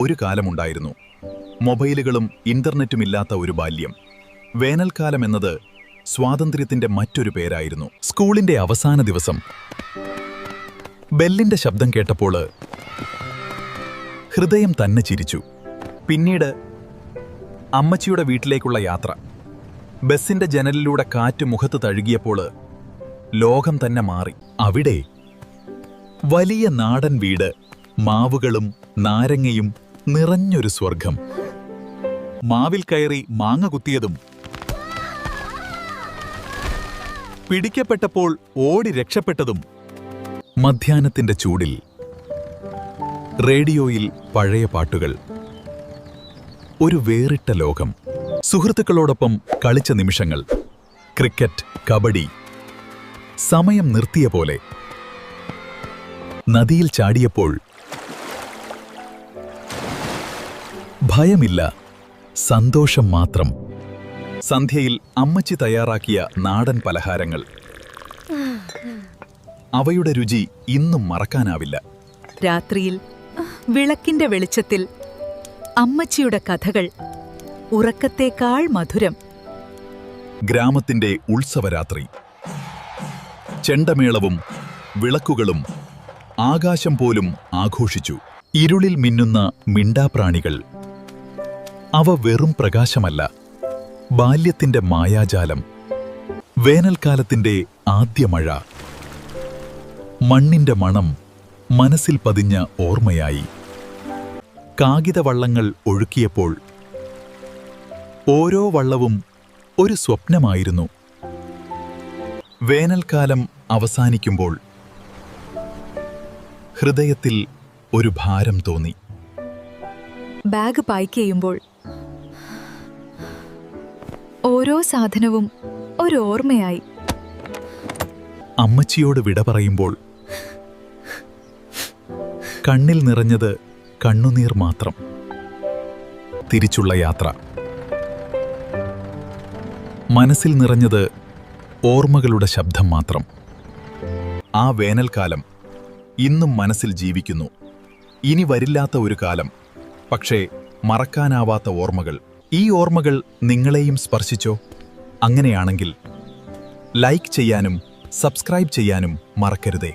ഒരു കാലമുണ്ടായിരുന്നു. മൊബൈലുകളും ഇന്റർനെറ്റും ഇല്ലാത്ത ഒരു ബാല്യം. വേനൽക്കാലം എന്നത് സ്വാതന്ത്ര്യത്തിന്റെ മറ്റൊരു പേരായിരുന്നു. സ്കൂളിന്റെ അവസാന ദിവസം ബെല്ലിന്റെ ശബ്ദം കേട്ടപ്പോൾ ഹൃദയം തന്നെ ചിരിച്ചു. പിന്നീട് അമ്മച്ചിയുടെ വീട്ടിലേക്കുള്ള യാത്ര. ബസിന്റെ ജനലിലൂടെ കാറ്റ് മുഖത്ത് തഴുകിയപ്പോൾ ലോകം തന്നെ മാറി. അവിടെ വലിയ നാടൻ വീട്, മാവുകളും നാരങ്ങയും നിറഞ്ഞൊരു സ്വർഗം. മാവിൽ കയറി മാങ്ങ കുത്തിയതും പിടിക്കപ്പെട്ടപ്പോൾ ഓടി രക്ഷപ്പെട്ടതും. മധ്യാഹ്നത്തിന്റെ ചൂടിൽ റേഡിയോയിൽ പഴയ പാട്ടുകൾ. ഒരു വേറിട്ട ലോകം. സുഹൃത്തുക്കളോടൊപ്പം കളിച്ച നിമിഷങ്ങൾ. ക്രിക്കറ്റ്, കബഡി. സമയം നിർത്തിയ പോലെ. നദിയിൽ ചാടിയപ്പോൾ ഭയമില്ല, സന്തോഷം മാത്രം. സന്ധ്യയിൽ അമ്മച്ചി തയ്യാറാക്കിയ നാടൻ പലഹാരങ്ങൾ. അവയുടെ രുചി ഇന്നും മറക്കാനാവില്ല. രാത്രിയിൽ വിളക്കിന്റെ വെളിച്ചത്തിൽ അമ്മച്ചിയുടെ കഥകൾ ഉറക്കത്തേക്കാൾ മധുരം. ഗ്രാമത്തിന്റെ ഉത്സവരാത്രി. ചെണ്ടമേളവും വിളക്കുകളും ആകാശം പോലും ആഘോഷിച്ചു. ഇരുളിൽ മിന്നുന്ന മിണ്ടാപ്രാണികൾ. അവ വെറും പ്രകാശമല്ല, ബാല്യത്തിന്റെ മായാജാലം. വേനൽക്കാലത്തിന്റെ ആദ്യ മഴ. മണ്ണിന്റെ മണം മനസ്സിൽ പതിഞ്ഞ ഓർമ്മയായി. കാഗിതവള്ളങ്ങൾ ഒഴുക്കിയപ്പോൾ ഓരോ വള്ളവും ഒരു സ്വപ്നമായിരുന്നു. വേനൽക്കാലം അവസാനിക്കുമ്പോൾ ഹൃദയത്തിൽ ഒരു ഭാരം തോന്നി. ബാഗ് പാക്ക് ചെയ്യുമ്പോൾ ഓരോ സാധനവും ഒരു ഓർമ്മയായി. അമ്മച്ചിയോട് വിട പറയുമ്പോൾ കണ്ണിൽ നിറഞ്ഞത് കണ്ണുനീർ മാത്രം. തിരിച്ചുള്ള യാത്ര. മനസ്സിൽ നിറഞ്ഞത് ഓർമ്മകളുടെ ശബ്ദം മാത്രം. ആ വേനൽക്കാലം ഇന്നും മനസ്സിൽ ജീവിക്കുന്നു. ഇനി വരില്ലാത്ത ഒരു കാലം, പക്ഷേ മറക്കാനാവാത്ത ഓർമ്മകൾ. ഈ ഓർമ്മകൾ നിങ്ങളെയും സ്പർശിച്ചോ? അങ്ങനെയാണെങ്കിൽ ലൈക്ക് ചെയ്യാനും സബ്സ്ക്രൈബ് ചെയ്യാനും മറക്കരുതേ.